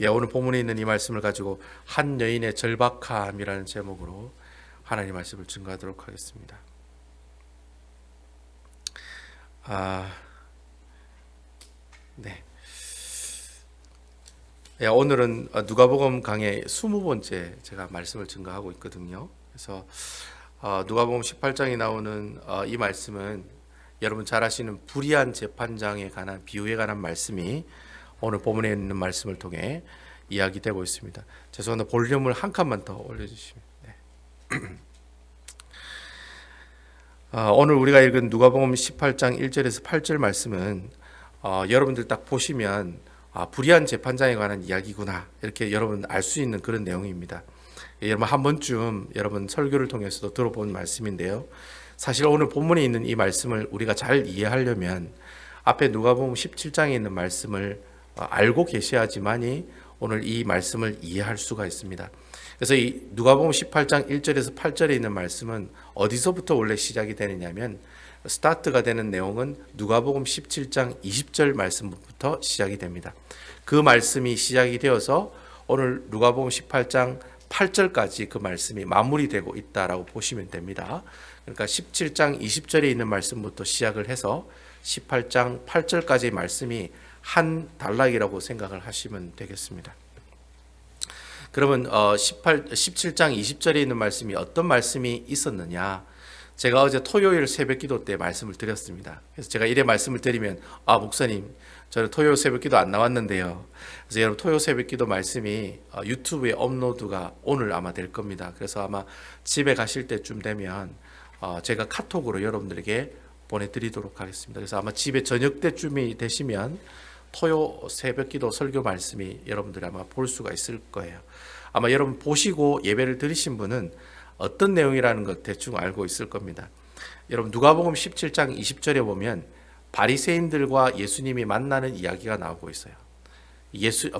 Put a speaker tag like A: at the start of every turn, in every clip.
A: 오늘 본문에 있는 이 말씀을 가지고 한 여인의 절박함이라는 제목으로 하나님 말씀을 증거하도록 하겠습니다. 네. 오늘은 누가복음 강의 20번째 제가 말씀을 증거하고 있거든요. 그래서 누가복음 18장에 나오는 이 말씀은 여러분 잘 아시는 불의한 재판장에 관한 비유에 관한 말씀이 오늘 본문에 있는 말씀을 통해 이야기되고 있습니다. 죄송한데 볼륨을 한 칸만 더 올려주시면. 오늘 우리가 읽은 누가복음 18장 1절에서 8절 말씀은 여러분들 딱 보시면 불의한 재판장에 관한 이야기구나 이렇게 여러분 알 수 있는 그런 내용입니다. 여러분 한 번쯤 여러분 설교를 통해서도 들어본 말씀인데요. 사실 오늘 본문에 있는 이 말씀을 우리가 잘 이해하려면 앞에 누가복음 17장에 있는 말씀을 알고 계셔야지만이 오늘 이 말씀을 이해할 수가 있습니다. 그래서 이 누가복음 18장 1절에서 8절에 있는 말씀은 어디서부터 원래 시작이 되느냐면 스타트가 되는 내용은 누가복음 17장 20절 말씀부터 시작이 됩니다. 그 말씀이 시작이 되어서 오늘 누가복음 18장 8절까지 그 말씀이 마무리되고 있다라고 보시면 됩니다. 그러니까 17장 20절에 있는 말씀부터 시작을 해서 18장 8절까지의 말씀이 한 단락이라고 생각을 하시면 되겠습니다. 그러면 17장 20절에 있는 말씀이 어떤 말씀이 있었느냐? 제가 어제 토요일 새벽기도 때 말씀을 드렸습니다. 그래서 제가 이래 말씀을 드리면 목사님 저는 토요일 새벽기도 안 나왔는데요. 그래서 여러분 토요일 새벽기도 말씀이 유튜브에 업로드가 오늘 아마 될 겁니다. 그래서 아마 집에 가실 때쯤 되면 제가 카톡으로 여러분들에게 보내드리도록 하겠습니다. 그래서 아마 집에 저녁 때쯤이 되시면 토요 새벽기도 설교 말씀이 여러분들이 아마 볼 수가 있을 거예요. 아마 여러분 보시고 예배를 드리신 분은 어떤 내용이라는 것 대충 알고 있을 겁니다. 여러분 누가복음 17장 20절에 보면 바리새인들과 예수님이 만나는 이야기가 나오고 있어요.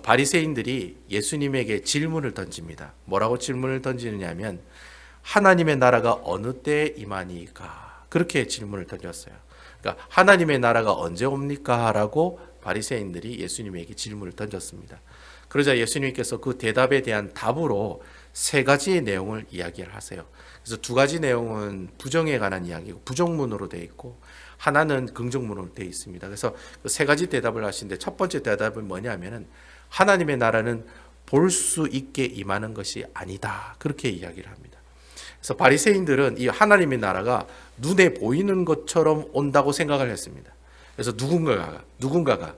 A: 바리새인들이 예수님에게 질문을 던집니다. 뭐라고 질문을 던지느냐면 하나님의 나라가 어느 때에 임하니까 그렇게 질문을 던졌어요. 그러니까 하나님의 나라가 언제 옵니까? 라고 바리새인들이 예수님에게 질문을 던졌습니다. 그러자 예수님께서 그 대답에 대한 답으로 세 가지의 내용을 이야기를 하세요. 그래서 두 가지 내용은 부정에 관한 이야기고 부정문으로 되어 있고 하나는 긍정문으로 되어 있습니다. 그래서 그 세 가지 대답을 하시는데 첫 번째 대답은 뭐냐면은 하나님의 나라는 볼 수 있게 임하는 것이 아니다. 그렇게 이야기를 합니다. 그래서 바리새인들은 이 하나님의 나라가 눈에 보이는 것처럼 온다고 생각을 했습니다. 그래서 누군가가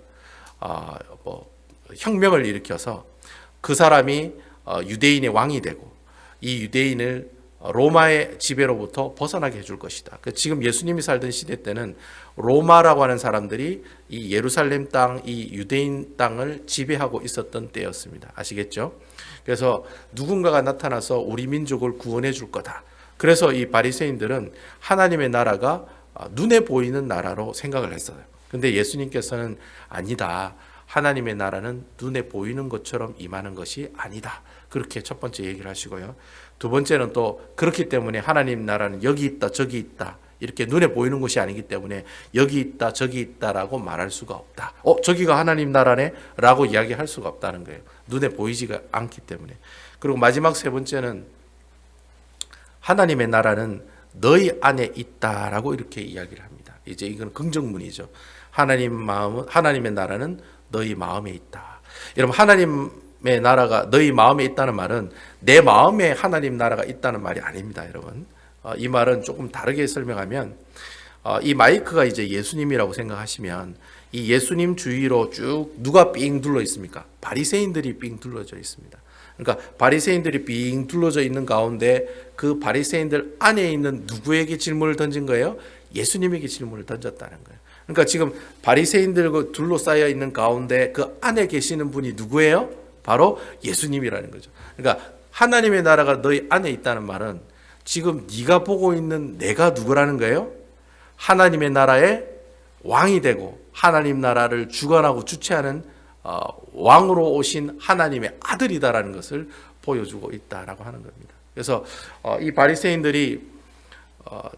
A: 혁명을 일으켜서 그 사람이 유대인의 왕이 되고 이 유대인을 로마의 지배로부터 벗어나게 해줄 것이다. 지금 예수님이 살던 시대 때는 로마라고 하는 사람들이 이 예루살렘 땅, 이 유대인 땅을 지배하고 있었던 때였습니다. 아시겠죠? 그래서 누군가가 나타나서 우리 민족을 구원해 줄 거다. 그래서 이 바리새인들은 하나님의 나라가 눈에 보이는 나라로 생각을 했어요. 근데 예수님께서는 아니다. 하나님의 나라는 눈에 보이는 것처럼 임하는 것이 아니다. 그렇게 첫 번째 얘기를 하시고요. 두 번째는 또 그렇기 때문에 하나님 나라는 여기 있다 저기 있다 이렇게 눈에 보이는 것이 아니기 때문에 여기 있다 저기 있다라고 말할 수가 없다. 저기가 하나님 나라네 라고 이야기할 수가 없다는 거예요. 눈에 보이지가 않기 때문에. 그리고 마지막 세 번째는 하나님의 나라는 너희 안에 있다라고 이렇게 이야기를 합니다. 이제 이건 긍정문이죠. 하나님의 나라는 너희 마음에 있다. 여러분 하나님의 나라가 너희 마음에 있다는 말은 내 마음에 하나님 나라가 있다는 말이 아닙니다. 여러분 이 말은 조금 다르게 설명하면 이 마이크가 이제 예수님이라고 생각하시면 이 예수님 주위로 쭉 누가 삥 둘러 있습니까? 바리새인들이 삥 둘러져 있습니다. 그러니까 바리새인들이 삥 둘러져 있는 가운데 그 바리새인들 안에 있는 누구에게 질문을 던진 거예요? 예수님에게 질문을 던졌다는 거예요. 그러니까 지금 바리새인들과 둘러싸여 있는 가운데 그 안에 계시는 분이 누구예요? 바로 예수님이라는 거죠. 그러니까 하나님의 나라가 너희 안에 있다는 말은 지금 네가 보고 있는 내가 누구라는 거예요? 하나님의 나라의 왕이 되고 하나님 나라를 주관하고 주체하는 왕으로 오신 하나님의 아들이다라는 것을 보여주고 있다라고 하는 겁니다. 그래서 이 바리새인들이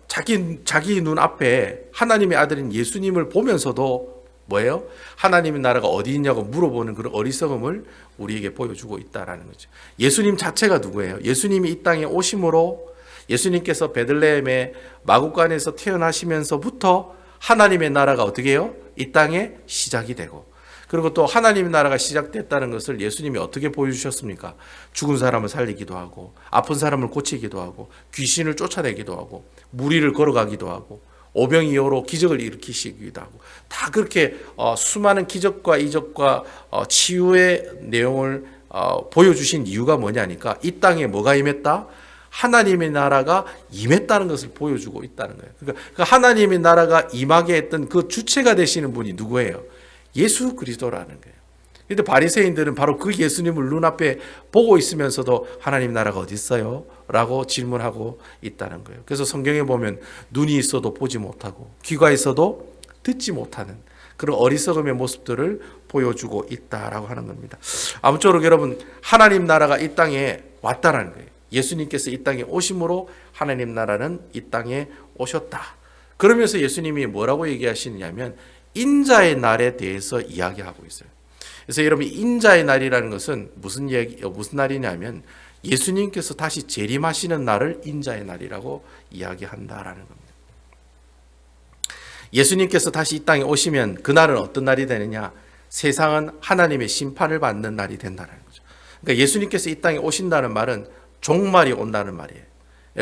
A: 자기 눈앞에 하나님의 아들인 예수님을 보면서도 뭐예요? 하나님의 나라가 어디 있냐고 물어보는 그런 어리석음을 우리에게 보여주고 있다라는 거죠. 예수님 자체가 누구예요? 예수님이 이 땅에 오심으로 예수님께서 베들레헴의 마구간에서 태어나시면서부터 하나님의 나라가 어떻게 해요? 이 땅에 시작이 되고, 그리고 또 하나님의 나라가 시작됐다는 것을 예수님이 어떻게 보여주셨습니까? 죽은 사람을 살리기도 하고, 아픈 사람을 고치기도 하고, 귀신을 쫓아내기도 하고, 무리를 걸어가기도 하고, 오병이어로 기적을 일으키시기도 하고, 다 그렇게 수많은 기적과 이적과 치유의 내용을 보여주신 이유가 뭐냐니까, 이 땅에 뭐가 임했다? 하나님의 나라가 임했다는 것을 보여주고 있다는 거예요. 그러니까 그 하나님의 나라가 임하게 했던 그 주체가 되시는 분이 누구예요? 예수 그리스도라는 거예요. 그런데 바리새인들은 바로 그 예수님을 눈앞에 보고 있으면서도 하나님 나라가 어디 있어요? 라고 질문하고 있다는 거예요. 그래서 성경에 보면 눈이 있어도 보지 못하고 귀가 있어도 듣지 못하는 그런 어리석음의 모습들을 보여주고 있다라고 하는 겁니다. 아무쪼록 여러분, 하나님 나라가 이 땅에 왔다라는 거예요. 예수님께서 이 땅에 오심으로 하나님 나라는 이 땅에 오셨다. 그러면서 예수님이 뭐라고 얘기하시느냐면 인자의 날에 대해서 이야기하고 있어요. 그래서 여러분, 인자의 날이라는 것은 무슨 날이냐면 예수님께서 다시 재림하시는 날을 인자의 날이라고 이야기한다라는 겁니다. 예수님께서 다시 이 땅에 오시면 그날은 어떤 날이 되느냐? 세상은 하나님의 심판을 받는 날이 된다는 거죠. 그러니까 예수님께서 이 땅에 오신다는 말은 종말이 온다는 말이에요.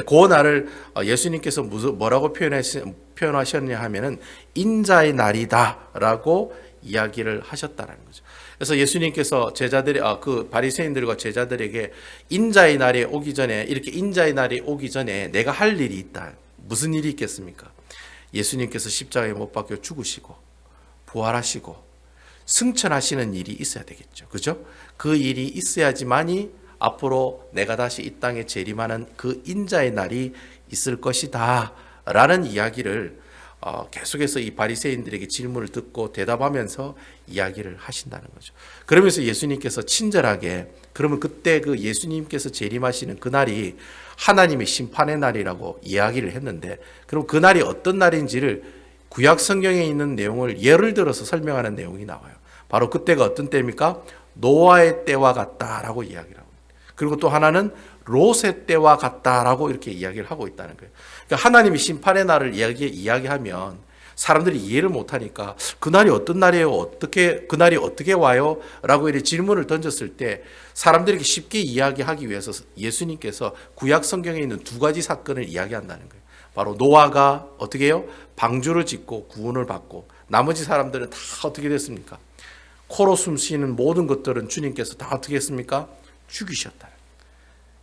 A: 그 날을 예수님께서 뭐라고 표현하셨냐 하면은 인자의 날이다라고 이야기를 하셨다는 거죠. 그래서 예수님께서 그 바리새인들과 제자들에게 인자의 날이 오기 전에, 이렇게 인자의 날이 오기 전에 내가 할 일이 있다. 무슨 일이 있겠습니까? 예수님께서 십자가에 못 박혀 죽으시고 부활하시고 승천하시는 일이 있어야 되겠죠. 그죠? 그 일이 있어야지만이 앞으로 내가 다시 이 땅에 재림하는 그 인자의 날이 있을 것이다 라는 이야기를 계속해서 이 바리새인들에게 질문을 듣고 대답하면서 이야기를 하신다는 거죠. 그러면서 예수님께서 친절하게, 그러면 그때 그 예수님께서 재림하시는 그 날이 하나님의 심판의 날이라고 이야기를 했는데, 그럼 그 날이 어떤 날인지를 구약 성경에 있는 내용을 예를 들어서 설명하는 내용이 나와요. 바로 그때가 어떤 때입니까? 노아의 때와 같다라고 이야기를 하고, 그리고 또 하나는 롯의 때와 같다라고 이렇게 이야기를 하고 있다는 거예요. 그러니까 하나님이 심판의 날을 이야기하면 사람들이 이해를 못하니까 그날이 어떤 날이에요? 그날이 어떻게 와요? 라고 이렇게 질문을 던졌을 때 사람들에게 쉽게 이야기하기 위해서 예수님께서 구약 성경에 있는 두 가지 사건을 이야기한다는 거예요. 바로 노아가 어떻게 해요? 방주를 짓고 구원을 받고, 나머지 사람들은 다 어떻게 됐습니까? 코로 숨쉬는 모든 것들은 주님께서 다 어떻게 했습니까? 죽이셨다.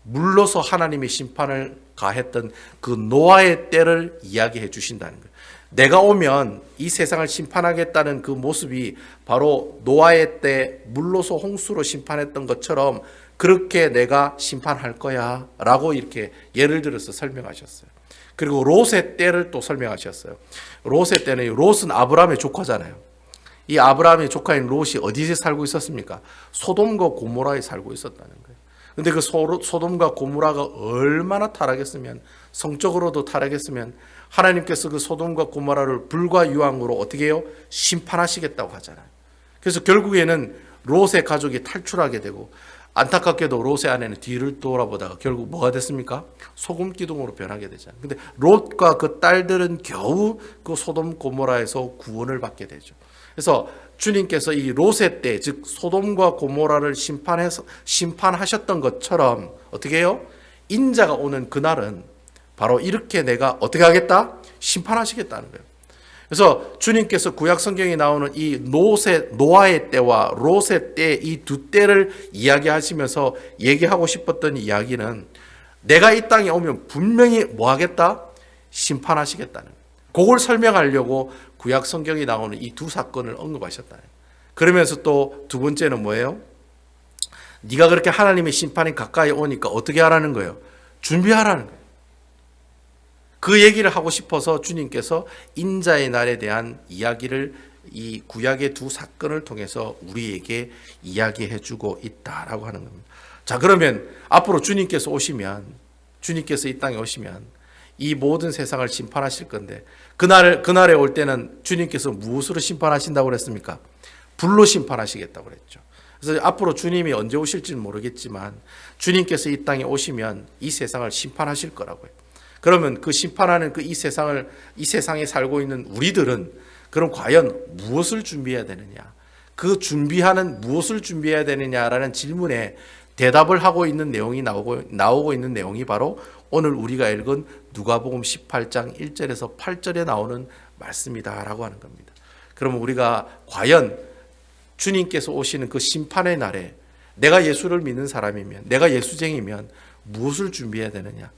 A: 물로서 하나님의 심판을 가했던 그 노아의 때를 이야기해 주신다는 거예요. 내가 오면 이 세상을 심판하겠다는 그 모습이 바로 노아의 때 물로서 홍수로 심판했던 것처럼 그렇게 내가 심판할 거야 라고 이렇게 예를 들어서 설명하셨어요. 그리고 롯의 때를 또 설명하셨어요. 롯의 때는, 롯은 아브라함의 조카잖아요. 이 아브라함의 조카인 롯이 어디에 살고 있었습니까? 소돔과 고모라에 살고 있었다는 거예요. 근데 그 소돔과 고모라가 얼마나 타락했으면, 성적으로도 타락했으면 하나님께서 그 소돔과 고모라를 불과 유황으로 어떻게 해요? 심판하시겠다고 하잖아요. 그래서 결국에는 롯의 가족이 탈출하게 되고, 안타깝게도 롯의 아내는 뒤를 돌아보다가 결국 뭐가 됐습니까? 소금 기둥으로 변하게 되잖아요. 근데 롯과 그 딸들은 겨우 그 소돔 고모라에서 구원을 받게 되죠. 그래서 주님께서 이 롯의 때, 즉 소돔과 고모라를 심판하셨던 것처럼 어떻게 해요? 인자가 오는 그날은 바로 이렇게 내가 어떻게 하겠다? 심판하시겠다는 거예요. 그래서 주님께서 구약 성경에 나오는 이 노아의 때와 롯의 때, 이 두 때를 이야기하시면서 얘기하고 싶었던 이야기는 내가 이 땅에 오면 분명히 뭐 하겠다? 심판하시겠다는 거예요. 그걸 설명하려고 구약 성경에 나오는 이 두 사건을 언급하셨다. 그러면서 또 두 번째는 뭐예요? 네가 그렇게 하나님의 심판이 가까이 오니까 어떻게 하라는 거예요? 준비하라는 거예요. 그 얘기를 하고 싶어서 주님께서 인자의 날에 대한 이야기를 이 구약의 두 사건을 통해서 우리에게 이야기해 주고 있다라고 하는 겁니다. 자, 그러면 앞으로 주님께서 이 땅에 오시면 이 모든 세상을 심판하실 건데, 그날에 올 때는 주님께서 무엇으로 심판하신다고 그랬습니까? 불로 심판하시겠다고 그랬죠. 그래서 앞으로 주님이 언제 오실지는 모르겠지만 주님께서 이 땅에 오시면 이 세상을 심판하실 거라고요. 그러면 그 심판하는 이 세상에 살고 있는 우리들은 그럼 과연 무엇을 준비해야 되느냐? 그 준비하는 무엇을 준비해야 되느냐라는 질문에 대답을 하고 있는 내용이 나오고 있는 내용이 바로 오늘 우리가 읽은 누가복음 18장 1절에서 8절에 나오는 말씀이다라고 하는 겁니다. 그러면 우리가 과연 주님께서 오시는 그 심판의 날에 내가 예수를 믿는 사람이면, 내가 예수쟁이면 무엇을 준비해야 되느냐?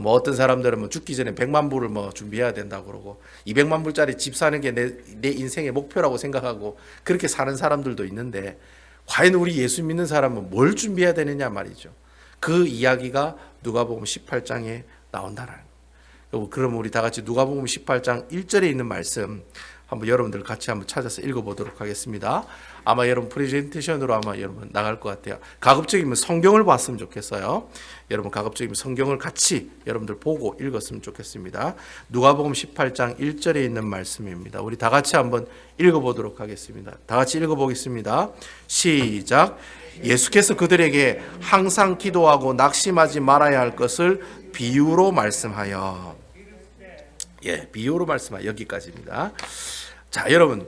A: 어떤 사람들은 죽기 전에 100만 불을 준비해야 된다고 그러고 200만 불짜리 집 사는 게 내 인생의 목표라고 생각하고 그렇게 사는 사람들도 있는데, 과연 우리 예수 믿는 사람은 뭘 준비해야 되느냐 말이죠. 그 이야기가 누가복음 18장에 나온다는 거예요. 그럼 우리 다 같이 누가복음 18장 1절에 있는 말씀 한번 여러분들 같이 한번 찾아서 읽어보도록 하겠습니다. 아마 여러분 프레젠테이션으로 아마 여러분 나갈 것 같아요. 가급적이면 성경을 봤으면 좋겠어요. 여러분 가급적이면 성경을 같이 여러분들 보고 읽었으면 좋겠습니다. 누가복음 18장 1절에 있는 말씀입니다. 우리 다 같이 한번 읽어보도록 하겠습니다. 다 같이 읽어보겠습니다. 시작. 예수께서 그들에게 항상 기도하고 낙심하지 말아야 할 것을 비유로 말씀하여. 비유로 말씀하여. 여기까지입니다. 자, 여러분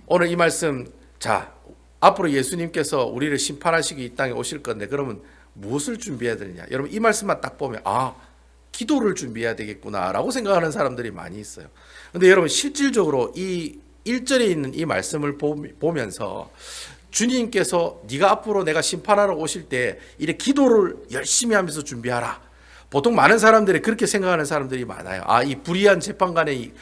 A: 오늘 이 말씀, 자, 앞으로 예수님께서 우리를 심판하시기 이 땅에 오실 건데 그러면 무엇을 준비해야 되느냐? 여러분 이 말씀만 딱 보면 기도를 준비해야 되겠구나라고 생각하는 사람들이 많이 있어요. 근데 여러분 실질적으로 이 1절에 있는 이 말씀을 보면서 주님께서 네가 앞으로 내가 심판하러 오실 때 이렇게 기도를 열심히 하면서 준비하라. 보통 많은 사람들이 그렇게 생각하는 사람들이 많아요. 이 불의한 재판관에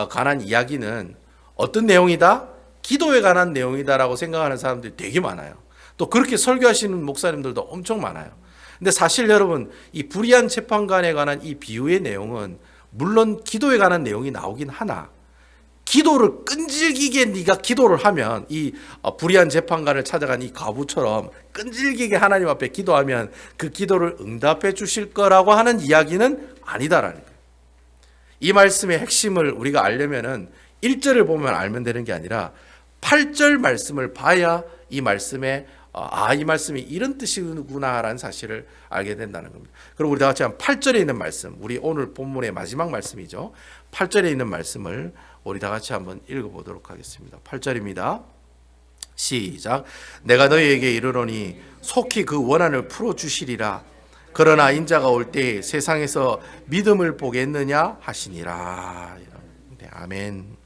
A: 관한 이야기는 어떤 내용이다? 기도에 관한 내용이다라고 생각하는 사람들이 되게 많아요. 또 그렇게 설교하시는 목사님들도 엄청 많아요. 근데 사실 여러분 이 불의한 재판관에 관한 이 비유의 내용은 물론 기도에 관한 내용이 나오긴 하나, 기도를 끈질기게 네가 기도를 하면 이 불의한 재판관을 찾아간 이 과부처럼 끈질기게 하나님 앞에 기도하면 그 기도를 응답해 주실 거라고 하는 이야기는 아니다라는 거예요. 이 말씀의 핵심을 우리가 알려면은 1절을 보면 알면 되는 게 아니라 8절 말씀을 봐야 이 말씀에 이 말씀이 이런 뜻이구나라는 사실을 알게 된다는 겁니다. 그럼 우리 다 같이 8절에 있는 말씀, 우리 오늘 본문의 마지막 말씀이죠. 8절에 있는 말씀을 우리 다 같이 한번 읽어보도록 하겠습니다. 8절입니다. 시작. 내가 너희에게 이르노니 속히 그 원한을 풀어주시리라. 그러나 인자가 올 때 세상에서 믿음을 보겠느냐 하시니라. 네, 아멘.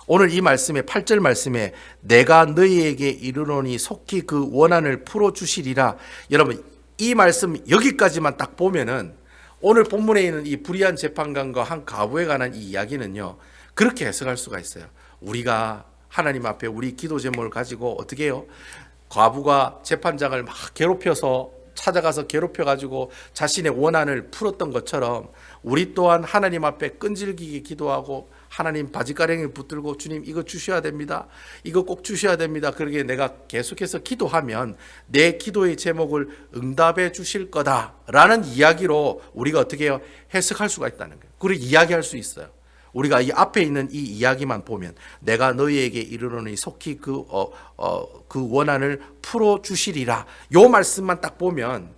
A: 오늘 이 말씀에 8절 말씀에 내가 너희에게 이르노니 속히 그 원한을 풀어주시리라. 여러분 이 말씀 여기까지만 딱 보면은 오늘 본문에 있는 이 불의한 재판관과 한 과부에 관한 이 이야기는요 그렇게 해석할 수가 있어요. 우리가 하나님 앞에 우리 기도 제목을 가지고 어떻게 해요? 과부가 재판장을 막 괴롭혀서 찾아가서 괴롭혀가지고 자신의 원한을 풀었던 것처럼 우리 또한 하나님 앞에 끈질기게 기도하고 하나님 바지가랑이를 붙들고 주님 이거 주셔야 됩니다. 이거 꼭 주셔야 됩니다. 그러게 내가 계속해서 기도하면 내 기도의 제목을 응답해 주실 거다라는 이야기로 우리가 어떻게 해요? 해석할 수가 있다는 거예요. 그리고 이야기할 수 있어요. 우리가 이 앞에 있는 이 이야기만 보면 내가 너희에게 이르노니 속히 그 원한을 풀어 주시리라. 요 말씀만 딱 보면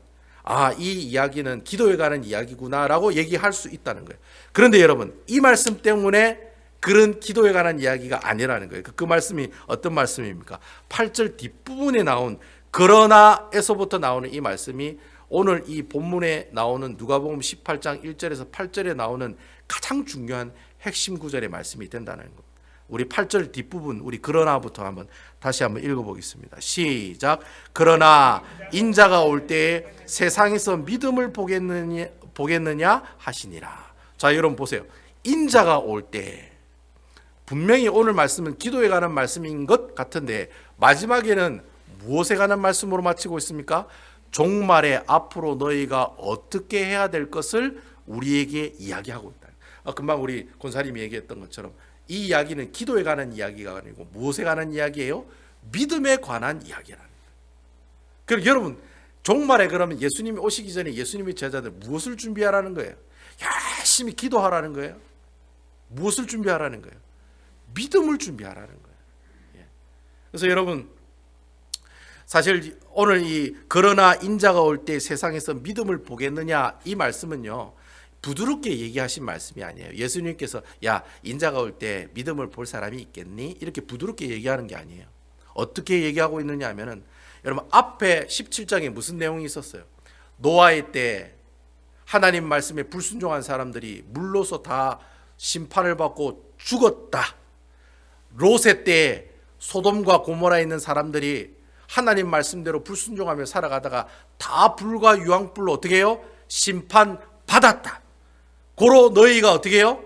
A: 이 이야기는 기도에 관한 이야기구나라고 얘기할 수 있다는 거예요. 그런데 여러분 이 말씀 때문에 그런 기도에 관한 이야기가 아니라는 거예요. 그 말씀이 어떤 말씀입니까? 8절 뒷부분에 나온 그러나에서부터 나오는 이 말씀이 오늘 이 본문에 나오는 누가복음 18장 1절에서 8절에 나오는 가장 중요한 핵심 구절의 말씀이 된다는 겁니다. 우리 8절 뒷부분 우리 그러나부터 다시 한번 읽어보겠습니다. 시작. 그러나 인자가 올 때에 세상에서 믿음을 보겠느냐 하시니라. 자, 여러분 보세요. 인자가 올 때 분명히 오늘 말씀은 기도에 관한 말씀인 것 같은데 마지막에는 무엇에 관한 말씀으로 마치고 있습니까? 종말에 앞으로 너희가 어떻게 해야 될 것을 우리에게 이야기하고 있다. 금방 우리 권사님이 얘기했던 것처럼 이 이야기는 기도에 관한 이야기가 아니고 무엇에 관한 이야기예요? 믿음에 관한 이야기라는 거예요. 그럼 여러분 종말에 그러면 예수님이 오시기 전에 예수님의 제자들 무엇을 준비하라는 거예요? 열심히 기도하라는 거예요. 무엇을 준비하라는 거예요? 믿음을 준비하라는 거예요. 예. 그래서 여러분, 사실 오늘 이 그러나 인자가 올 때 세상에서 믿음을 보겠느냐, 이 말씀은요 부드럽게 얘기하신 말씀이 아니에요. 예수님께서 야, 인자가 올 때 믿음을 볼 사람이 있겠니? 이렇게 부드럽게 얘기하는 게 아니에요. 어떻게 얘기하고 있느냐 하면은, 여러분 앞에 17장에 무슨 내용이 있었어요? 노아의 때 하나님 말씀에 불순종한 사람들이 물로서 다 심판을 받고 죽었다. 롯의 때 소돔과 고모라에 있는 사람들이 하나님 말씀대로 불순종하며 살아가다가 다 불과 유황불로 어떻게 해요? 심판받았다. 고로 너희가 어떻게 해요?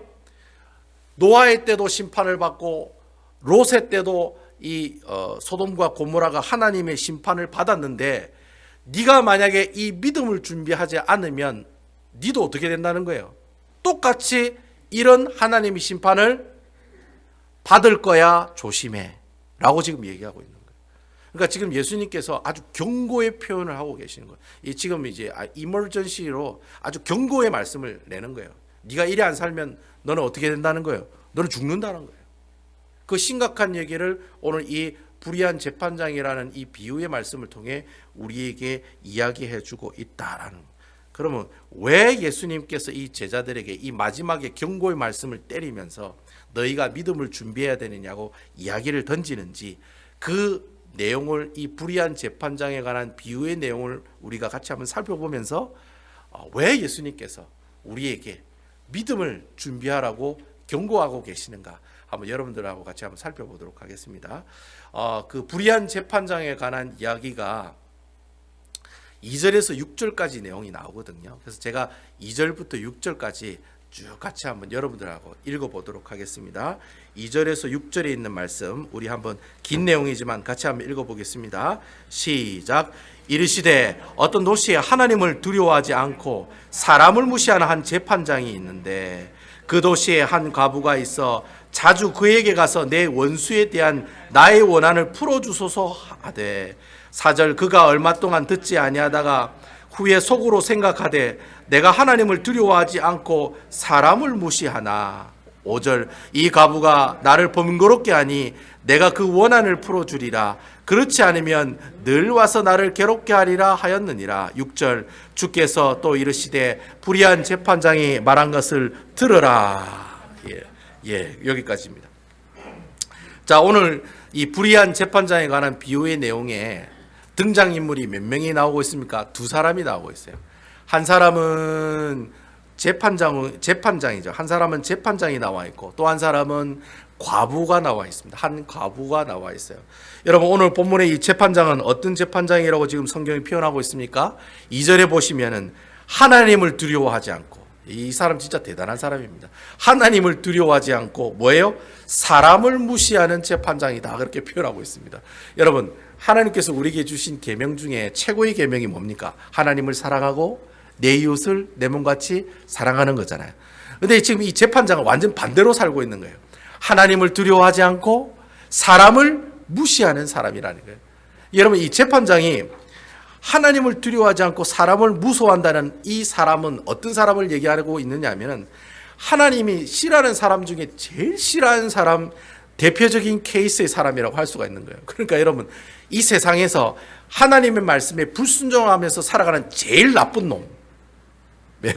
A: 노아의 때도 심판을 받고 롯의 때도 이 소돔과 고모라가 하나님의 심판을 받았는데, 네가 만약에 이 믿음을 준비하지 않으면 네도 어떻게 된다는 거예요? 똑같이 이런 하나님의 심판을 받을 거야, 조심해 라고 지금 얘기하고 있는 거예요. 그러니까 지금 예수님께서 아주 경고의 표현을 하고 계시는 거예요. 이 지금 이제 이머전시로 아주 경고의 말씀을 내는 거예요. 네가 이래 안 살면 너는 어떻게 된다는 거예요? 너는 죽는다는 거예요. 그 심각한 얘기를 오늘 이 불의한 재판장이라는 이 비유의 말씀을 통해 우리에게 이야기해 주고 있다라는 거예요. 그러면 왜 예수님께서 이 제자들에게 이 마지막에 경고의 말씀을 때리면서 너희가 믿음을 준비해야 되느냐고 이야기를 던지는지, 그 내용을, 이 불의한 재판장에 관한 비유의 내용을 우리가 같이 한번 살펴보면서 왜 예수님께서 우리에게 믿음을 준비하라고 경고하고 계시는가, 한번 여러분들하고 같이 한번 살펴보도록 하겠습니다. 그 불의한 재판장에 관한 이야기가 2절에서 6절까지 내용이 나오거든요. 그래서 제가 2절부터 6절까지 쭉 같이 한번 여러분들하고 읽어보도록 하겠습니다. 2절에서 6절에 있는 말씀, 우리 한번 긴 내용이지만 같이 한번 읽어보겠습니다. 시작. 이르시되 어떤 도시에 하나님을 두려워하지 않고 사람을 무시하는 한 재판장이 있는데, 그 도시에 한 과부가 있어 자주 그에게 가서 내 원수에 대한 나의 원한을 풀어주소서 하되, 4절 그가 얼마 동안 듣지 아니하다가 후에 속으로 생각하되 내가 하나님을 두려워하지 않고 사람을 무시하나. 5절 이 과부가 나를 번거롭게 하니 내가 그 원한을 풀어주리라. 그렇지 않으면 늘 와서 나를 괴롭게 하리라 하였느니라. 6절 주께서 또 이르시되 불의한 재판장이 말한 것을 들으라. 여기까지입니다. 자, 오늘 이 불의한 재판장에 관한 비유의 내용에 등장인물이 몇 명이 나오고 있습니까? 2사람이 나오고 있어요. 한 사람은 재판장이죠. 한 사람은 재판장이 나와 있고, 또 한 사람은 과부가 나와 있습니다. 한 과부가 나와 있어요. 여러분, 오늘 본문의 이 재판장은 어떤 재판장이라고 지금 성경이 표현하고 있습니까? 2절에 보시면은 하나님을 두려워하지 않고, 이 사람 진짜 대단한 사람입니다. 하나님을 두려워하지 않고 뭐예요? 사람을 무시하는 재판장이다, 그렇게 표현하고 있습니다. 여러분, 하나님께서 우리에게 주신 계명 중에 최고의 계명이 뭡니까? 하나님을 사랑하고 내 이웃을 내 몸같이 사랑하는 거잖아요. 근데 지금 이 재판장은 완전 반대로 살고 있는 거예요. 하나님을 두려워하지 않고 사람을 무시하는 사람이라는 거예요. 여러분, 이 재판장이 하나님을 두려워하지 않고 사람을 무서워한다는 이 사람은 어떤 사람을 얘기하고 있느냐 하면은, 하나님이 싫어하는 사람 중에 제일 싫어하는 사람, 대표적인 케이스의 사람이라고 할 수가 있는 거예요. 그러니까 여러분, 이 세상에서 하나님의 말씀에 불순종하면서 살아가는 제일 나쁜 놈,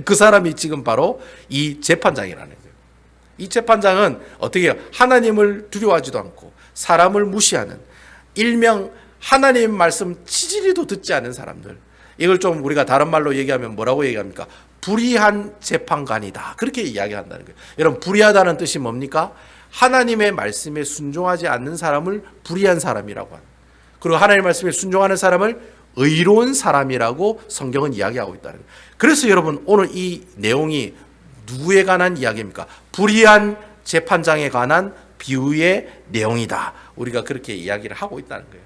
A: 그 사람이 지금 바로 이 재판장이라는 거예요. 이 재판장은 어떻게 해요? 하나님을 두려워하지도 않고 사람을 무시하는, 일명 하나님의 말씀 치지리도 듣지 않은 사람들, 이걸 좀 우리가 다른 말로 얘기하면 뭐라고 얘기합니까? 불의한 재판관이다, 그렇게 이야기한다는 거예요. 여러분, 불의하다는 뜻이 뭡니까? 하나님의 말씀에 순종하지 않는 사람을 불의한 사람이라고 합니다. 그리고 하나님의 말씀에 순종하는 사람을 의로운 사람이라고 성경은 이야기하고 있다는 거예요. 그래서 여러분, 오늘 이 내용이 누구에 관한 이야기입니까? 불의한 재판장에 관한 비유의 내용이다, 우리가 그렇게 이야기를 하고 있다는 거예요.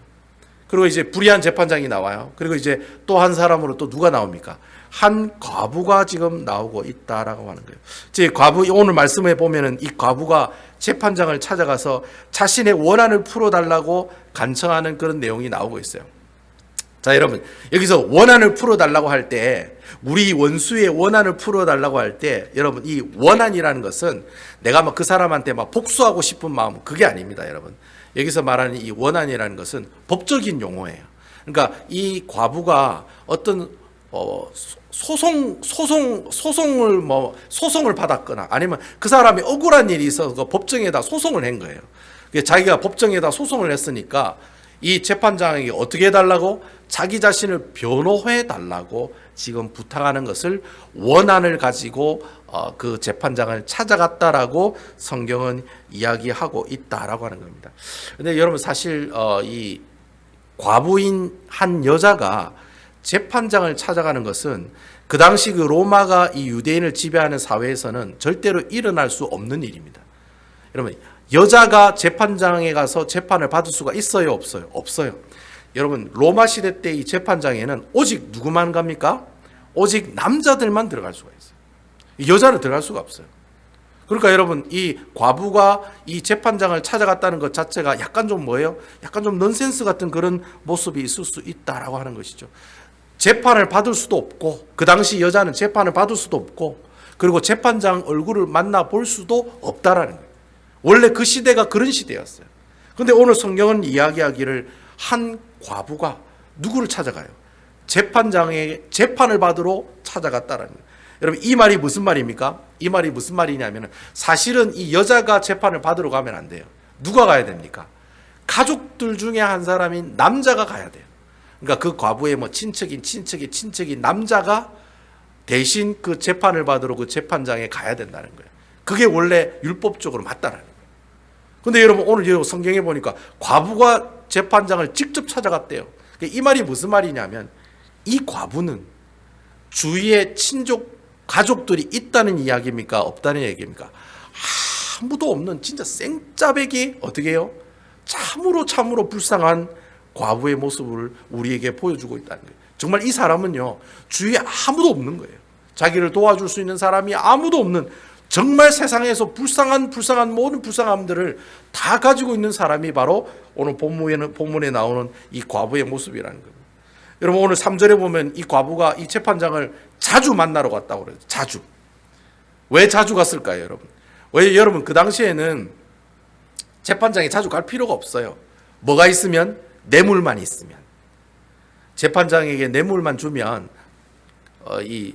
A: 그리고 이제 불의한 재판장이 나와요. 그리고 이제 또 한 사람으로 또 누가 나옵니까? 한 과부가 지금 나오고 있다라고 하는 거예요. 제 과부, 오늘 말씀에 보면은 이 과부가 재판장을 찾아가서 자신의 원한을 풀어달라고 간청하는 그런 내용이 나오고 있어요. 자, 여러분, 여기서 원한을 풀어달라고 할 때, 우리 원수의 원한을 풀어달라고 할 때, 여러분, 이 원한이라는 것은 내가 막 그 사람한테 막 복수하고 싶은 마음, 그게 아닙니다, 여러분. 여기서 말하는 이 원한이라는 것은 법적인 용어예요. 그러니까 이 과부가 어떤 소송을 받았거나 아니면 그 사람이 억울한 일이 있어서 법정에다 소송을 한 거예요. 자기가 법정에다 소송을 했으니까 이 재판장에게 어떻게 해달라고? 자기 자신을 변호해 달라고 지금 부탁하는 것을 원한을 가지고 그 재판장을 찾아갔다라고 성경은 이야기하고 있다라고 하는 겁니다. 근데 여러분 사실 이 과부인 한 여자가 재판장을 찾아가는 것은 그 당시 그 로마가 이 유대인을 지배하는 사회에서는 절대로 일어날 수 없는 일입니다. 여러분, 여자가 재판장에 가서 재판을 받을 수가 있어요, 없어요? 없어요. 여러분, 로마 시대 때 이 재판장에는 오직 누구만 갑니까? 오직 남자들만 들어갈 수가 있어요. 여자는 들어갈 수가 없어요. 그러니까 여러분, 이 과부가 이 재판장을 찾아갔다는 것 자체가 약간 좀 뭐예요? 약간 좀 넌센스 같은 그런 모습이 있을 수 있다라고 하는 것이죠. 재판을 받을 수도 없고, 그 당시 여자는 재판을 받을 수도 없고, 그리고 재판장 얼굴을 만나볼 수도 없다라는 거예요. 원래 그 시대가 그런 시대였어요. 그런데 오늘 성경은 이야기하기를 한 과부가 누구를 찾아가요? 재판장에 재판을 받으러 찾아갔다라는 거예요. 여러분, 이 말이 무슨 말입니까? 이 말이 무슨 말이냐면 사실은 이 여자가 재판을 받으러 가면 안 돼요. 누가 가야 됩니까? 가족들 중에 한 사람인 남자가 가야 돼요. 그러니까 그 과부의 뭐 친척인 남자가 대신 그 재판을 받으러 그 재판장에 가야 된다는 거예요. 그게 원래 율법적으로 맞다라는 거예요. 근데 여러분, 오늘 성경에 보니까 과부가 재판장을 직접 찾아갔대요. 이 말이 무슨 말이냐면 이 과부는 주위에 친족 가족들이 있다는 이야기입니까? 없다는 얘기입니까? 아무도 없는 진짜 생짜배기 어떻게 해요? 참으로 불쌍한 과부의 모습을 우리에게 보여주고 있다는 거예요. 정말 이 사람은요, 주위에 아무도 없는 거예요. 자기를 도와줄 수 있는 사람이 아무도 없는, 정말 세상에서 불쌍한 모든 불쌍함들을 다 가지고 있는 사람이 바로 오늘 본문에 나오는 이 과부의 모습이라는 겁니다. 여러분, 오늘 3절에 보면 이 과부가 이 재판장을 자주 만나러 갔다고 그래요. 자주. 왜 자주 갔을까요, 여러분? 왜 여러분, 그 당시에는 재판장에 자주 갈 필요가 없어요. 뭐가 있으면? 뇌물만 있으면. 재판장에게 뇌물만 주면 이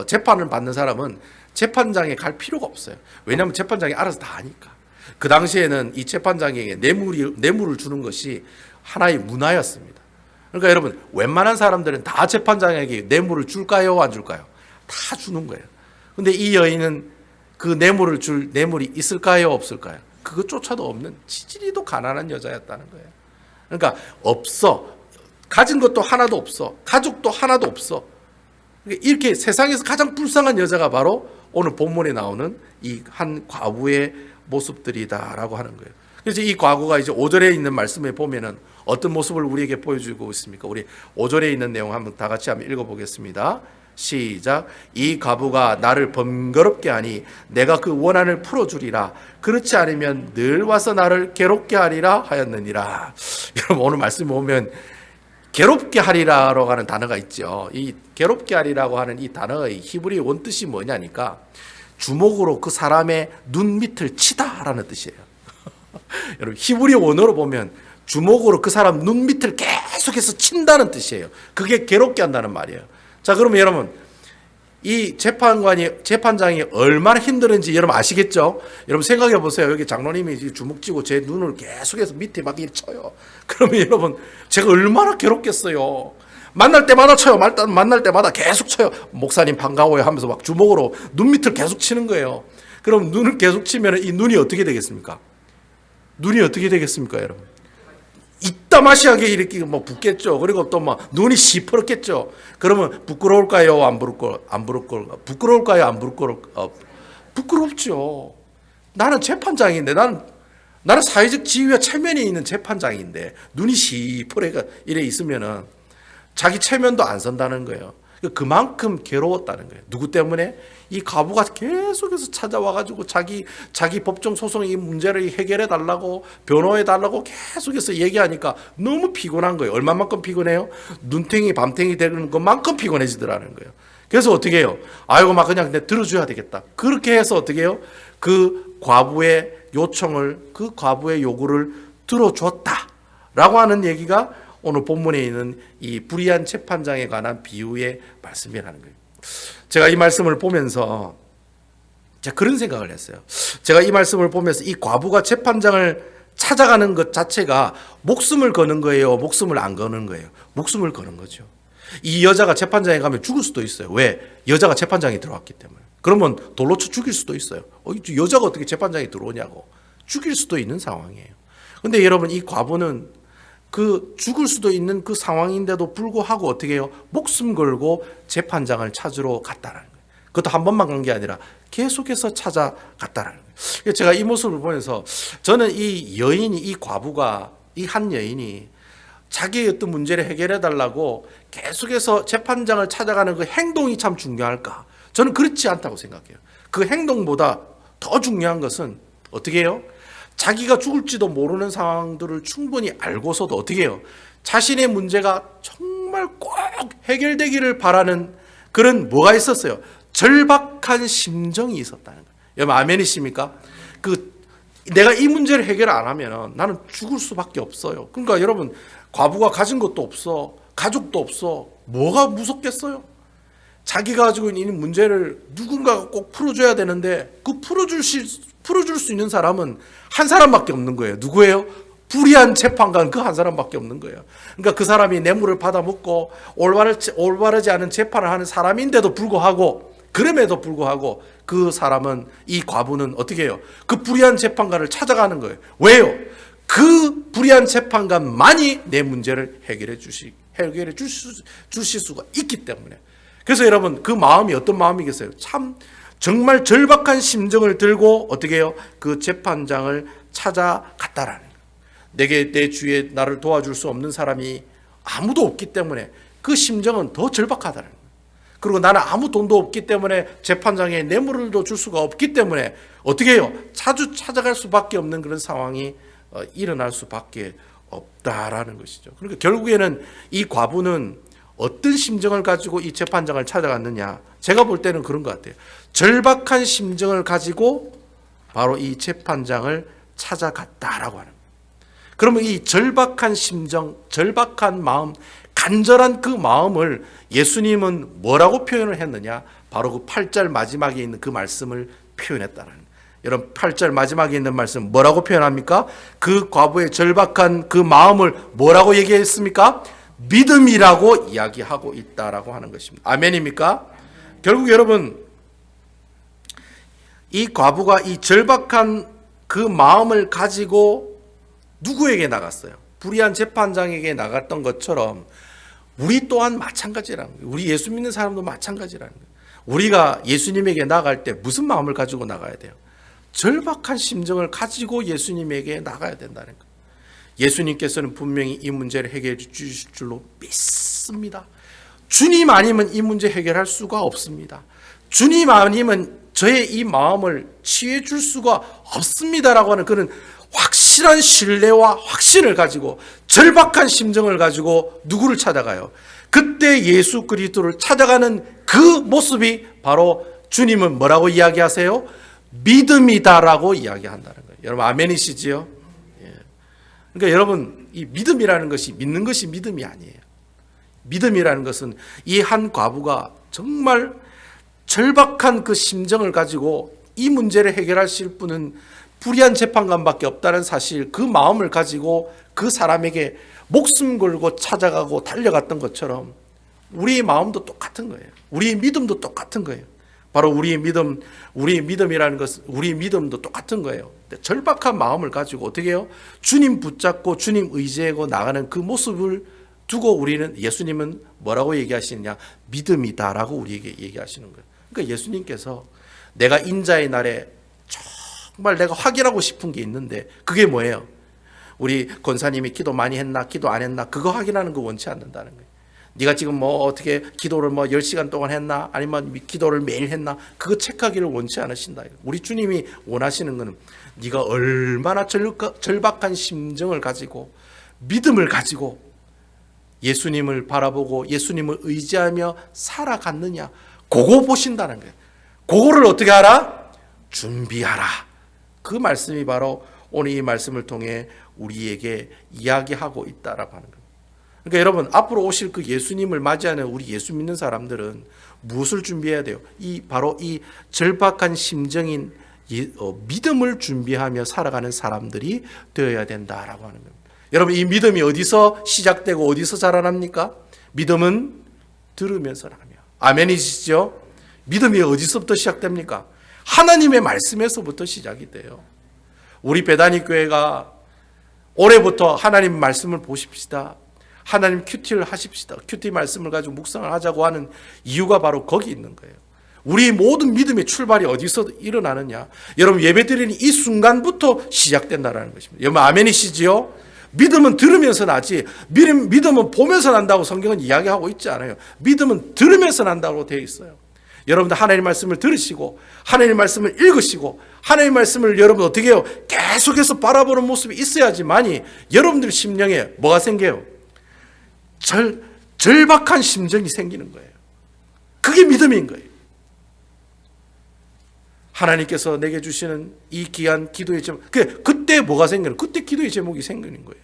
A: 재판을 받는 사람은 재판장에 갈 필요가 없어요. 왜냐하면 재판장이 알아서 다 하니까. 그 당시에는 이 재판장에게 뇌물을 주는 것이 하나의 문화였습니다. 그러니까 여러분, 웬만한 사람들은 다 재판장에게 뇌물을 줄까요, 안 줄까요? 다 주는 거예요. 근데 이 여인은 그 뇌물을 줄 뇌물이 있을까요, 없을까요? 그것조차도 없는 지지리도 가난한 여자였다는 거예요. 그러니까 없어. 가진 것도 하나도 없어. 가족도 하나도 없어. 이렇게 세상에서 가장 불쌍한 여자가 바로 오늘 본문에 나오는 이 한 과부의 모습들이다라고 하는 거예요. 그래서 이 과부가 이제 5절에 있는 말씀에 보면은 어떤 모습을 우리에게 보여주고 있습니까? 우리 5절에 있는 내용 한번 다 같이 한번 읽어보겠습니다. 시작. 이 과부가 나를 번거롭게 하니 내가 그 원한을 풀어주리라. 그렇지 않으면 늘 와서 나를 괴롭게 하리라 하였느니라. 여러분, 오늘 말씀 보면 괴롭게 하리라라고 하는 단어가 있죠. 이 괴롭게 하리라고 하는 이 단어의 히브리 원뜻이 뭐냐니까 주먹으로 그 사람의 눈 밑을 치다라는 뜻이에요. 여러분, 히브리 원어로 보면 주먹으로 그 사람 눈 밑을 계속해서 친다는 뜻이에요. 그게 괴롭게 한다는 말이에요. 자, 그러면 여러분, 이 재판장이 얼마나 힘들은지 여러분 아시겠죠? 여러분 생각해 보세요. 여기 장로님이 주먹 쥐고 제 눈을 계속해서 밑에 막 이렇게 쳐요. 그러면 여러분, 제가 얼마나 괴롭겠어요. 만날 때마다 쳐요. 만날 때마다 계속 쳐요. 목사님 반가워요 하면서 막 주먹으로 눈 밑을 계속 치는 거예요. 그럼 눈을 계속 치면 이 눈이 어떻게 되겠습니까? 눈이 어떻게 되겠습니까, 여러분? 이따마시하게 이렇게 뭐 붓겠죠. 그리고 또 막 눈이 시퍼렇겠죠. 그러면 부끄러울까요? 안 부끄러울까요? 안 부끄럽죠. 나는 재판장인데, 나는 사회적 지위와 체면이 있는 재판장인데 눈이 시퍼렇게 이래 있으면은 자기 체면도 안 선다는 거예요. 그만큼 괴로웠다는 거예요. 누구 때문에? 이 과부가 계속해서 찾아와가지고 자기 법정 소송의 이 문제를 해결해 달라고, 변호해 달라고 계속해서 얘기하니까 너무 피곤한 거예요. 얼마만큼 피곤해요? 눈탱이 밤탱이 되는 것만큼 피곤해지더라는 거예요. 그래서 어떻게 해요? 아이고 막 그냥 내 들어줘야 되겠다. 그렇게 해서 어떻게 해요? 그 과부의 요청을, 그 과부의 요구를 들어줬다라고 하는 얘기가 오늘 본문에 있는 이 불의한 재판장에 관한 비유의 말씀이라는 거예요. 제가 이 말씀을 보면서 제가 그런 생각을 했어요. 제가 이 말씀을 보면서 이 과부가 재판장을 찾아가는 것 자체가 목숨을 거는 거예요? 목숨을 안 거는 거예요? 목숨을 거는 거죠. 이 여자가 재판장에 가면 죽을 수도 있어요. 왜? 여자가 재판장에 들어왔기 때문에. 그러면 돌로 쳐 죽일 수도 있어요. 여자가 어떻게 재판장에 들어오냐고. 죽일 수도 있는 상황이에요. 근데 여러분, 이 과부는 그 죽을 수도 있는 그 상황인데도 불구하고 어떻게 해요? 목숨 걸고 재판장을 찾으러 갔다라는 거예요. 그것도 한 번만 간 게 아니라 계속해서 찾아갔다라는 거예요. 제가 이 모습을 보면서 저는 이 여인이, 이 과부가, 이 한 여인이 자기의 어떤 문제를 해결해 달라고 계속해서 재판장을 찾아가는 그 행동이 참 중요할까? 저는 그렇지 않다고 생각해요. 그 행동보다 더 중요한 것은 어떻게 해요? 자기가 죽을지도 모르는 상황들을 충분히 알고서도 어떻게 해요? 자신의 문제가 정말 꼭 해결되기를 바라는 그런 뭐가 있었어요? 절박한 심정이 있었다는 거예요. 여러분 아멘이십니까? 내가 이 문제를 해결 안 하면 나는 죽을 수밖에 없어요. 그러니까 여러분, 과부가 가진 것도 없어, 가족도 없어, 뭐가 무섭겠어요? 자기가 가지고 있는 문제를 누군가가 꼭 풀어줘야 되는데 그 풀어줄 수 있는 사람은 한 사람밖에 없는 거예요. 누구예요? 불의한 재판관 그 한 사람밖에 없는 거예요. 그러니까 그 사람이 뇌물을 받아먹고 올바르지 않은 재판을 하는 사람인데도 불구하고, 그럼에도 불구하고 그 사람은, 이 과부는 어떻게 해요? 그 불의한 재판관을 찾아가는 거예요. 왜요? 그 불의한 재판관만이 내 문제를 해결해 주실 수가 있기 때문에. 그래서 여러분, 그 마음이 어떤 마음이겠어요? 참 정말 절박한 심정을 들고 어떻게 해요? 그 재판장을 찾아갔다라는 거예요. 내 주위에 나를 도와줄 수 없는 사람이 아무도 없기 때문에 그 심정은 더 절박하다는 거예요. 그리고 나는 아무 돈도 없기 때문에 재판장에 뇌물도 줄 수가 없기 때문에 어떻게 해요? 자주 찾아갈 수밖에 없는 그런 상황이 일어날 수밖에 없다라는 것이죠. 그러니까 결국에는 이 과부는 어떤 심정을 가지고 이 재판장을 찾아갔느냐? 제가 볼 때는 그런 것 같아요. 절박한 심정을 가지고 바로 이 재판장을 찾아갔다라고 하는 거예요. 그러면 이 절박한 심정, 절박한 마음, 간절한 그 마음을 예수님은 뭐라고 표현을 했느냐? 바로 그 8절 마지막에 있는 그 말씀을 표현했다는 거예요. 여러분, 8절 마지막에 있는 말씀 뭐라고 표현합니까? 그 과부의 절박한 그 마음을 뭐라고 얘기했습니까? 믿음이라고 이야기하고 있다라고 하는 것입니다. 아멘입니까? 결국 여러분, 이 과부가 이 절박한 그 마음을 가지고 누구에게 나갔어요? 불의한 재판장에게 나갔던 것처럼 우리 또한 마찬가지라는 거예요. 우리 예수 믿는 사람도 마찬가지라는 거예요. 우리가 예수님에게 나갈 때 무슨 마음을 가지고 나가야 돼요? 절박한 심정을 가지고 예수님에게 나가야 된다는 거예요. 예수님께서는 분명히 이 문제를 해결해 주실 줄로 믿습니다. 주님 아니면 이 문제 해결할 수가 없습니다. 주님 아니면 저의 이 마음을 치유해 줄 수가 없습니다라고 하는 그런 확실한 신뢰와 확신을 가지고 절박한 심정을 가지고 누구를 찾아가요? 그때 예수 그리스도를 찾아가는 그 모습이 바로 주님은 뭐라고 이야기하세요? 믿음이다라고 이야기한다는 거예요. 여러분 아멘이시지요? 예. 그러니까 여러분, 이 믿음이라는 것이 믿는 것이 믿음이 아니에요. 믿음이라는 것은 이 한 과부가 정말 절박한 그 심정을 가지고 이 문제를 해결하실 분은 불의한 재판관밖에 없다는 사실, 그 마음을 가지고 그 사람에게 목숨 걸고 찾아가고 달려갔던 것처럼 우리의 마음도 똑같은 거예요. 우리의 믿음도 똑같은 거예요. 바로 우리의 믿음이라는 것은 우리의 믿음도 똑같은 거예요. 절박한 마음을 가지고 어떻게 해요? 주님 붙잡고 주님 의지하고 나가는 그 모습을 두고 우리는, 예수님은 뭐라고 얘기하시느냐? 믿음이다라고 우리에게 얘기하시는 거예요. 그러니까 예수님께서 내가 인자의 날에 정말 내가 확인하고 싶은 게 있는데 그게 뭐예요? 우리 권사님이 기도 많이 했나 기도 안 했나 그거 확인하는 거 원치 않는다는 거예요. 네가 지금 뭐 어떻게 기도를 뭐 10시간 동안 했나? 아니면 기도를 매일 했나? 그거 체크하기를 원치 않으신다. 우리 주님이 원하시는 것은 네가 얼마나 절박한 심정을 가지고 믿음을 가지고 예수님을 바라보고 예수님을 의지하며 살아갔느냐. 그거 보신다는 거예요. 그거를 어떻게 하라? 준비하라. 그 말씀이 바로 오늘 이 말씀을 통해 우리에게 이야기하고 있다라고 하는 거예요. 그러니까 여러분, 앞으로 오실 그 예수님을 맞이하는 우리 예수 믿는 사람들은 무엇을 준비해야 돼요? 바로 이 절박한 심정인 믿음을 준비하며 살아가는 사람들이 되어야 된다라고 하는 겁니다. 여러분, 이 믿음이 어디서 시작되고 어디서 자라납니까? 믿음은 들으면서 나가며. 아멘이시죠? 믿음이 어디서부터 시작됩니까? 하나님의 말씀에서부터 시작이 돼요. 우리 배다니 교회가 올해부터 하나님 말씀을 보십시다. 하나님 큐티를 하십시다. 큐티 말씀을 가지고 묵상을 하자고 하는 이유가 바로 거기 있는 거예요. 우리 모든 믿음의 출발이 어디서 일어나느냐? 여러분, 예배드리는 이 순간부터 시작된다는 것입니다. 여러분, 아멘이시지요? 믿음은 들으면서 나지, 믿음은 보면서 난다고 성경은 이야기하고 있지 않아요. 믿음은 들으면서 난다고 되어 있어요. 여러분들 하나님의 말씀을 들으시고 하나님의 말씀을 읽으시고 하나님의 말씀을 여러분 어떻게 해요? 계속해서 바라보는 모습이 있어야지만이 여러분들 심령에 뭐가 생겨요? 절박한 심정이 생기는 거예요. 그게 믿음인 거예요. 하나님께서 내게 주시는 이 귀한 기도의 제목, 그때 뭐가 생기는? 그때 기도의 제목이 생기는 거예요.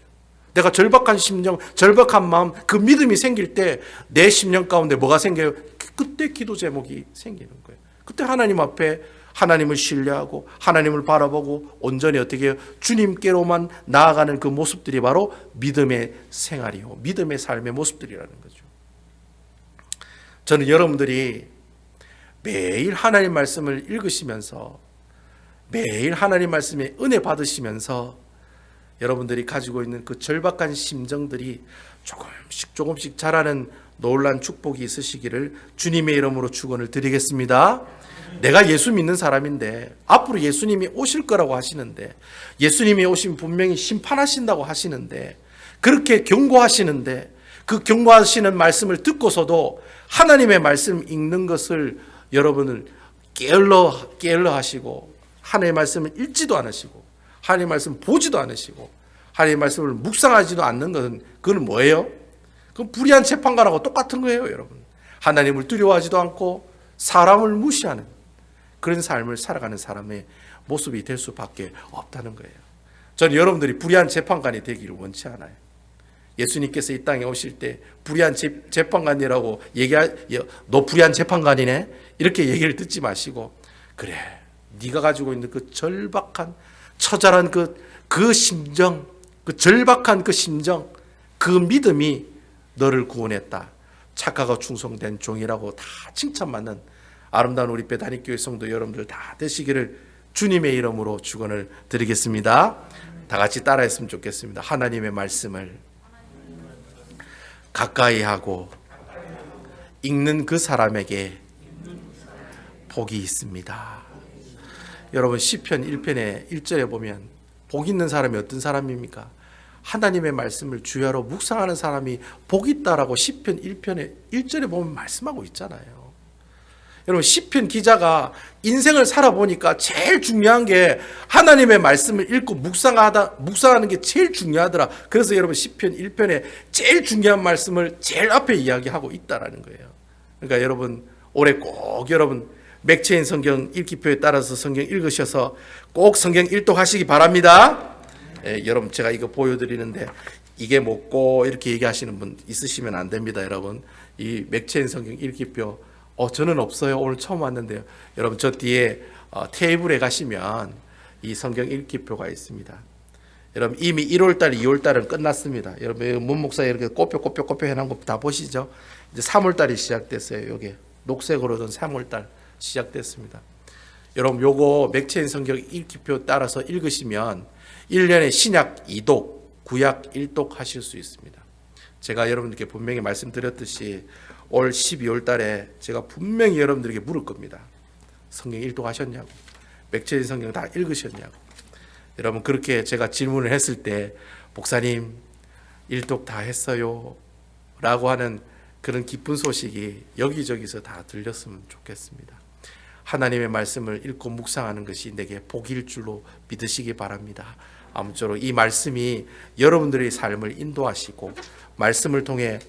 A: 내가 절박한 심정, 절박한 마음, 그 믿음이 생길 때 내 심령 가운데 뭐가 생겨요? 그때 기도 제목이 생기는 거예요. 그때 하나님 앞에 하나님을 신뢰하고 하나님을 바라보고 온전히 어떻게 해요? 주님께로만 나아가는 그 모습들이 바로 믿음의 생활이요, 믿음의 삶의 모습들이라는 거죠. 저는 여러분들이 매일 하나님 말씀을 읽으시면서 매일 하나님 말씀에 은혜 받으시면서 여러분들이 가지고 있는 그 절박한 심정들이 조금씩 자라는 놀란 축복이 있으시기를 주님의 이름으로 축원을 드리겠습니다. 내가 예수 믿는 사람인데 앞으로 예수님이 오실 거라고 하시는데, 예수님이 오시면 분명히 심판하신다고 하시는데, 그렇게 경고하시는데 그 경고하시는 말씀을 듣고서도 하나님의 말씀 읽는 것을 여러분을 게을러 하시고 하나님의 말씀을 읽지도 않으시고 하나님의 말씀을 보지도 않으시고 하나님의 말씀을 묵상하지도 않는 것은 그건 뭐예요? 그건 불의한 재판관하고 똑같은 거예요, 여러분. 하나님을 두려워하지도 않고 사람을 무시하는 그런 삶을 살아가는 사람의 모습이 될 수밖에 없다는 거예요. 저는 여러분들이 불의한 재판관이 되기를 원치 않아요. 예수님께서 이 땅에 오실 때 불의한 재판관이라고 너 불의한 재판관이네? 이렇게 얘기를 듣지 마시고, 그래, 네가 가지고 있는 그 절박한 처절한 그 심정, 그 절박한 그 심정, 그 믿음이 너를 구원했다. 착하고 충성된 종이라고 다 칭찬받는 아름다운 우리 배다니 교회 성도 여러분들 다 되시기를 주님의 이름으로 축원을 드리겠습니다. 다 같이 따라했으면 좋겠습니다. 하나님의 말씀을 가까이 하고 읽는 그 사람에게 복이 있습니다. 여러분, 시편 1편의 1절에 보면 복 있는 사람이 어떤 사람입니까? 하나님의 말씀을 주야로 묵상하는 사람이 복 있다라고 시편 1편의 1절에 보면 말씀하고 있잖아요. 여러분, 시편 기자가 인생을 살아보니까 제일 중요한 게 하나님의 말씀을 읽고 묵상하는 게 제일 중요하더라. 그래서 여러분, 시편 1편에 제일 중요한 말씀을 제일 앞에 이야기하고 있다라는 거예요. 그러니까 여러분, 올해 꼭 여러분 맥체인 성경 읽기표에 따라서 성경 읽으셔서 꼭 성경 일독하시기 바랍니다. 여러분, 제가 이거 보여드리는데 이게 뭐고 이렇게 얘기하시는 분 있으시면 안 됩니다. 여러분, 이 맥체인 성경 읽기표 저는 없어요. 오늘 처음 왔는데요. 여러분, 저 뒤에 테이블에 가시면 이 성경 읽기표가 있습니다. 여러분, 이미 1월달, 2월달은 끝났습니다. 여러분, 문 목사 이렇게 꼬뼈 해놓은 거 다 보시죠. 이제 3월달이 시작됐어요. 여기 녹색으로 된 3월달 시작됐습니다. 여러분, 요거 맥체인 성경 읽기표 따라서 읽으시면 1년에 신약 2독, 구약 1독 하실 수 있습니다. 제가 여러분들께 분명히 말씀드렸듯이 올 12월 달에 제가 분명히 여러분들에게 물을 겁니다. 성경 1독 하셨냐고, 맥체인 성경 다 읽으셨냐고. 여러분, 그렇게 제가 질문을 했을 때 목사님 1독 다 했어요 라고 하는 그런 기쁜 소식이 여기저기서 다 들렸으면 좋겠습니다. 하나님의 말씀을 읽고 묵상하는 것이 내게 복일 줄로 믿으시기 바랍니다. 아무쪼록 이 말씀이 여러분들의 삶을 인도하시고 말씀을 통해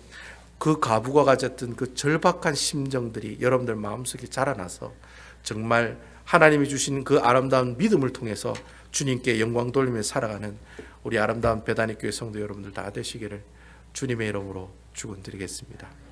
A: 그 과부가 가졌던 그 절박한 심정들이 여러분들 마음속에 자라나서 정말 하나님이 주신 그 아름다운 믿음을 통해서 주님께 영광 돌리며 살아가는 우리 아름다운 베다니 교회 성도 여러분들 다 되시기를 주님의 이름으로 축원드리겠습니다.